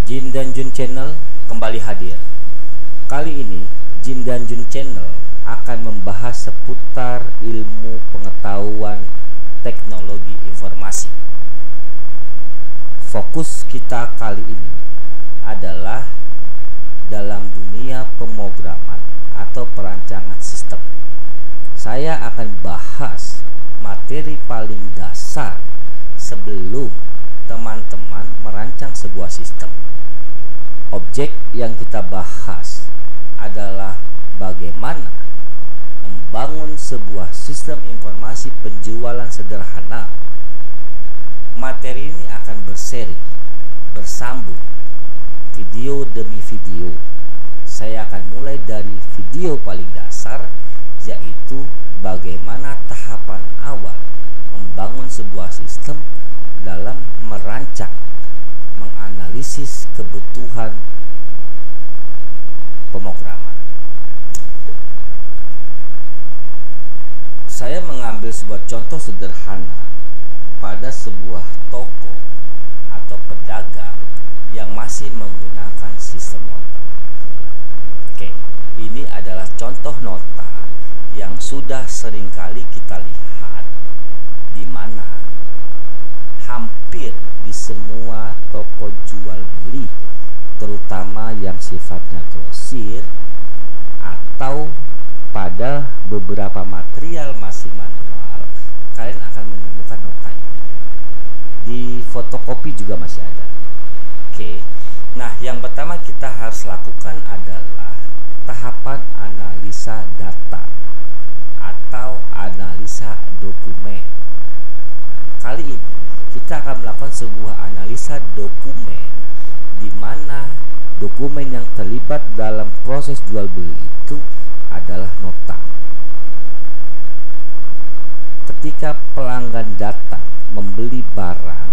Jin dan Jun Channel kembali hadir. Kali ini Jin dan Jun Channel akan membahas seputar ilmu pengetahuan teknologi informasi. Fokus kita kali ini adalah dalam dunia pemrograman atau perancangan sistem. Saya akan bahas materi paling dasar sebelum teman-teman merancang sebuah sistem. Objek yang kita bahas adalah bagaimana membangun sebuah sistem informasi penjualan sederhana. Materi ini akan berseri, bersambung, video demi video. Saya akan mulai dari video paling dasar, yaitu bagaimana tahapan awal membangun sebuah sistem dalam merancang, menganalisis kebutuhan pemrograman. Saya mengambil sebuah contoh sederhana pada sebuah toko atau pedagang yang masih menggunakan sistem nota. Oke, ini adalah contoh nota yang sudah seringkali kita lihat di mana hampir di semua toko jual beli, terutama yang sifatnya grosir atau pada beberapa material masih manual, kalian akan menemukan nota ini. Di fotokopi juga masih ada. Oke. Nah, yang pertama kita harus lakukan adalah tahapan analisa data atau analisa dokumen. Kali ini kita akan melakukan sebuah analisa dokumen di mana dokumen yang terlibat dalam proses jual beli itu adalah nota. Ketika pelanggan datang membeli barang,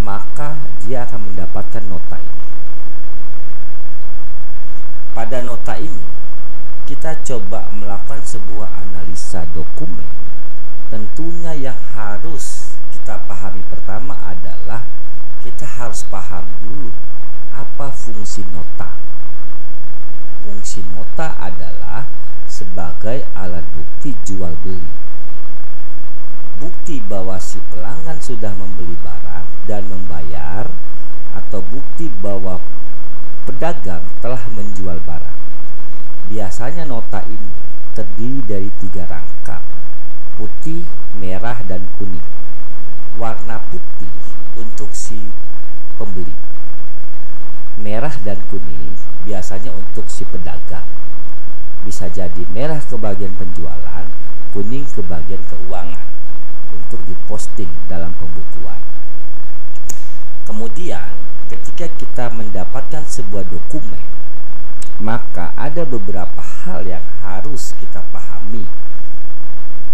maka dia akan mendapatkan nota ini. Pada nota ini, kita coba melakukan sebuah analisa dokumen. Tentunya yang harus kita pahami pertama adalah kita harus paham dulu apa fungsi nota. Fungsi nota adalah sebagai alat bukti jual beli. Bukti bahwa si pelanggan sudah membeli barang dan membayar, atau bukti bahwa pedagang telah menjual barang. Biasanya nota ini terdiri dari 3 rangka, putih, merah, dan kuning. Warna putih untuk si pembeli, merah dan kuning biasanya untuk si pedagang. Bisa jadi merah ke bagian penjualan, kuning ke bagian keuangan untuk diposting dalam pembukuan. Kemudian ketika kita mendapatkan sebuah dokumen, maka ada beberapa hal yang harus kita pahami.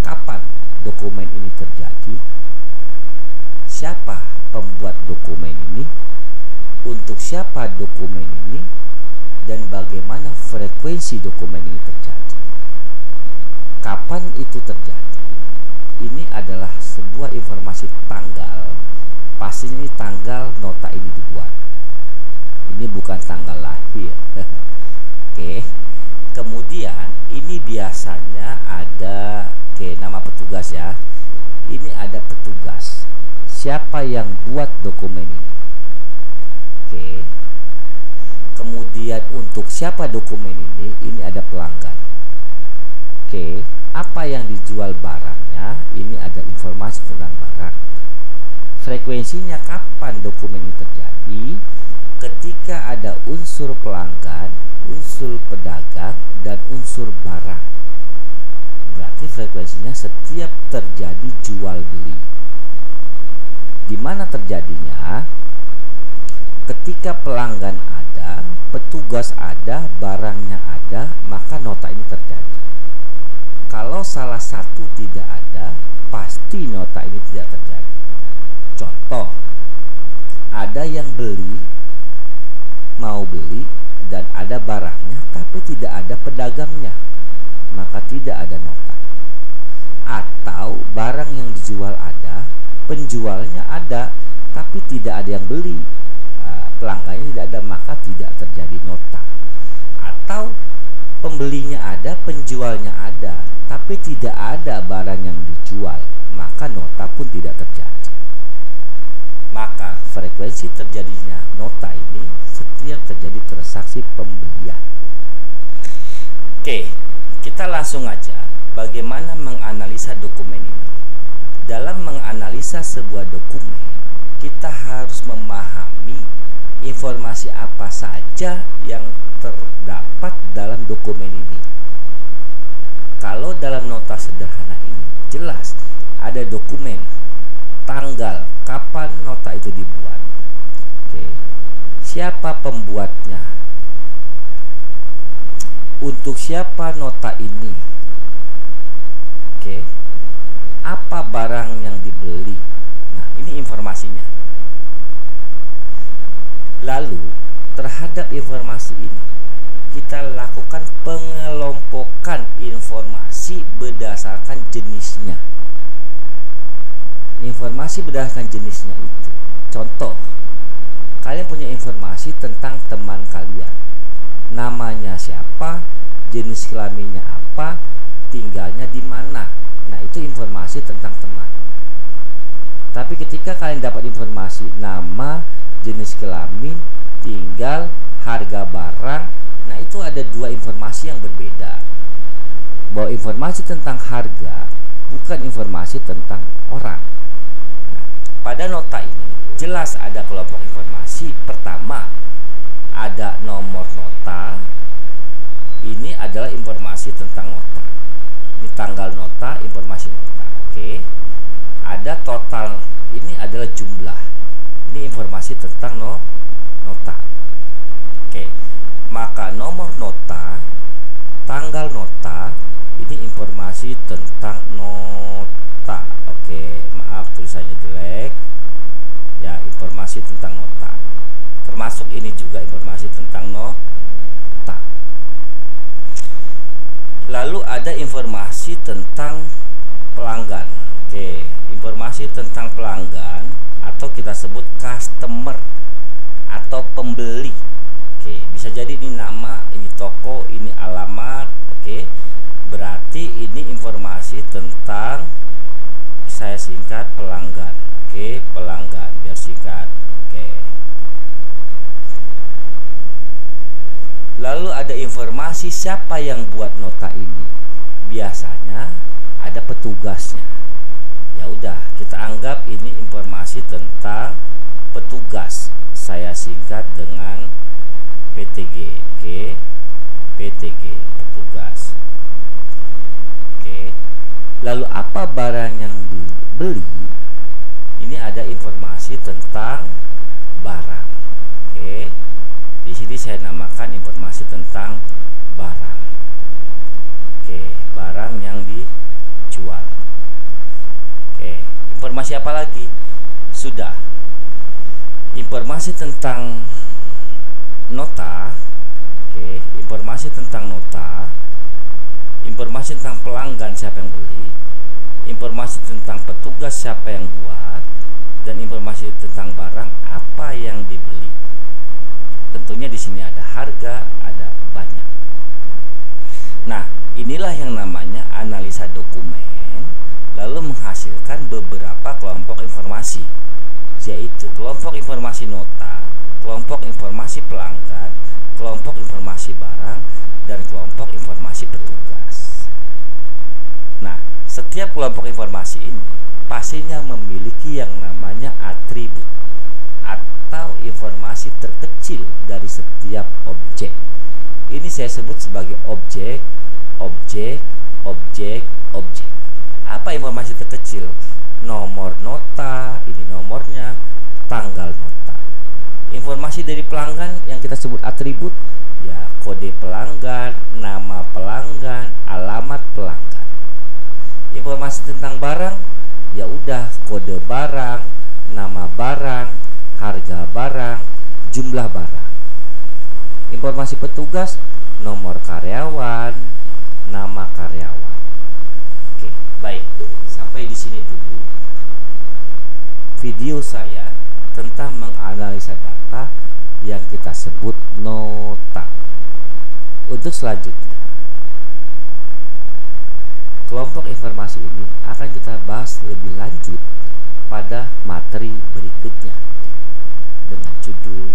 Kapan dokumen ini terjadi? Siapa pembuat dokumen ini? Untuk siapa dokumen ini? Dan bagaimana frekuensi dokumen ini terjadi? Kapan itu terjadi? Ini adalah sebuah informasi tanggal. Pastinya ini tanggal nota ini dibuat. Ini bukan tanggal lahir. Oke. Kemudian ini biasanya ada nama petugas ya. Ini ada petugas. Siapa yang buat dokumen ini? Oke. Kemudian untuk siapa dokumen ini? Ini ada pelanggan. Oke. Apa yang dijual barangnya? Ini ada informasi tentang barang. Frekuensinya kapan dokumen ini terjadi? Ketika ada unsur pelanggan, unsur pedagang, dan unsur barang. Berarti frekuensinya setiap terjadi jual beli. Di mana terjadinya? Ketika pelanggan ada, petugas ada, barangnya ada, maka nota ini terjadi. Kalau salah satu tidak ada, pasti nota ini tidak terjadi. Contoh, ada yang mau beli dan ada barangnya tapi tidak ada pedagangnya, maka tidak ada nota. Atau barang yang dijual ada, penjualnya ada tapi tidak ada yang beli, pelanggannya tidak ada, maka tidak terjadi nota. Atau pembelinya ada, penjualnya ada, tapi tidak ada barang yang dijual, maka nota pun tidak terjadi. Maka frekuensi terjadinya nota ini setiap terjadi transaksi pembelian. Oke, kita langsung aja bagaimana menganalisa dokumen ini. Dalam menganalisa sebuah dokumen, kita harus memahami informasi apa saja yang terdapat dalam dokumen ini. Kalau dalam nota sederhana ini jelas ada dokumen, tanggal, kapan nota itu dibuat. Oke. Siapa pembuatnya? Untuk siapa nota ini? Oke. Apa barang yang dibeli? Nah, ini informasinya. Lalu, terhadap informasi ini, kita lakukan pengelompokan informasi berdasarkan jenisnya. Informasi berdasarkan jenisnya itu, contoh, kalian punya informasi tentang teman kalian, namanya siapa, jenis kelaminnya apa, tinggalnya di mana. Nah, itu informasi tentang teman. Tapi ketika kalian dapat informasi nama, jenis kelamin, tinggal, harga barang, nah itu ada dua informasi yang berbeda. Bahwa informasi tentang harga bukan informasi tentang orang. Pada nota ini jelas ada kelompok informasi. Pertama, ada nomor nota. Ini adalah informasi tentang nota. Ini tanggal nota, informasi nota. Oke. Ada total, ini adalah jumlah. Ini informasi tentang nota. Oke. Maka nomor nota, tanggal nota, ini informasi tentang nota. Oke, maaf tulisannya jelek. Ya, informasi tentang nota. Termasuk ini juga informasi tentang nota. Lalu ada informasi tentang pelanggan. Oke, informasi tentang pelanggan atau kita sebut customer atau pembeli. Oke, bisa jadi ini nama, ini toko, ini alamat. Oke. Berarti ini informasi tentang, saya singkat, pelanggan. Oke, pelanggan biar singkat. Oke. Lalu ada informasi siapa yang buat nota ini. Biasanya ada petugasnya. Ya udah, kita anggap ini informasi tentang petugas. Saya singkat dengan PTG. Oke. PTG, petugas. Oke. Lalu apa barang yang dibeli? Ini ada informasi tentang barang. Oke. Di sini saya namakan informasi tentang barang. Oke, barang yang dijual. Oke, informasi apa lagi? Sudah. Informasi tentang nota. Oke, informasi tentang nota. Informasi tentang pelanggan, siapa yang beli, informasi tentang petugas, siapa yang buat, dan informasi tentang barang apa yang dibeli. Tentunya di sini ada harga, ada banyak. Nah, inilah yang namanya analisa dokumen, lalu menghasilkan beberapa kelompok informasi, yaitu kelompok informasi nota, kelompok informasi pelanggan, kelompok informasi barang, dan kelompok informasi petugas. Nah, setiap kelompok informasi ini pastinya memiliki yang namanya atribut atau informasi terkecil dari setiap objek. Ini saya sebut sebagai objek, objek, objek, objek. Apa informasi terkecil? Nomor nota, ini nomornya, tanggal nota. Informasi dari pelanggan yang kita sebut atribut, ya kode pelanggan, nama pelanggan, alamat pelanggan. Informasi tentang barang, ya udah kode barang, nama barang, harga barang, jumlah barang. Informasi petugas, nomor karyawan, nama karyawan. Oke, baik. Sampai di sini dulu video saya tentang menganalisa data yang kita sebut nota. Untuk selanjutnya, kelompok informasi ini akan kita bahas lebih lanjut pada materi berikutnya dengan judul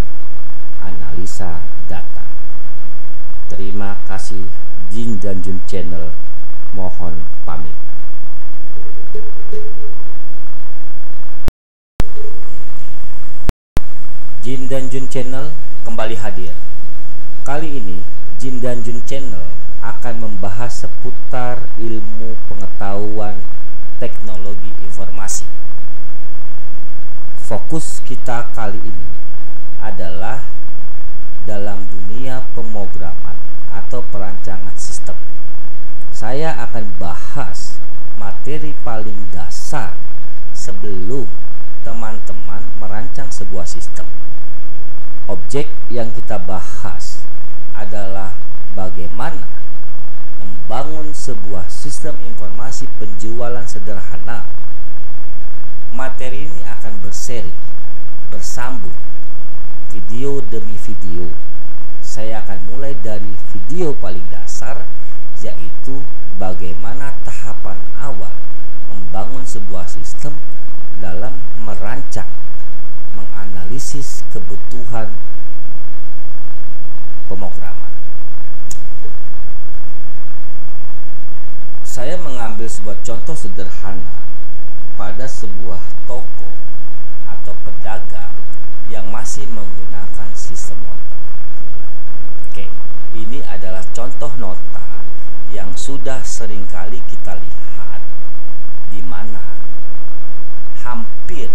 analisa data. Terima kasih. Jin dan Jun Channel mohon pamit. Jin dan Jun Channel kembali hadir. Kali ini Jin dan Jun Channel akan membahas seputar ilmu pengetahuan teknologi informasi. Fokus kita kali ini adalah dalam dunia pemrograman atau perancangan sistem. Saya akan bahas materi paling dasar sebelum teman-teman merancang sebuah sistem. Objek yang kita bahas adalah bagaimana membangun sebuah sistem informasi penjualan sederhana. Materi ini akan berseri, bersambung, video demi video. Saya akan mulai dari video paling dasar, yaitu bagaimana tahapan awal membangun sebuah sistem dalam merancang, menganalisis kebutuhan pemrograman. Saya mengambil sebuah contoh sederhana pada sebuah toko atau pedagang yang masih menggunakan sistem nota. Oke, ini adalah contoh nota yang sudah seringkali kita lihat, di mana hampir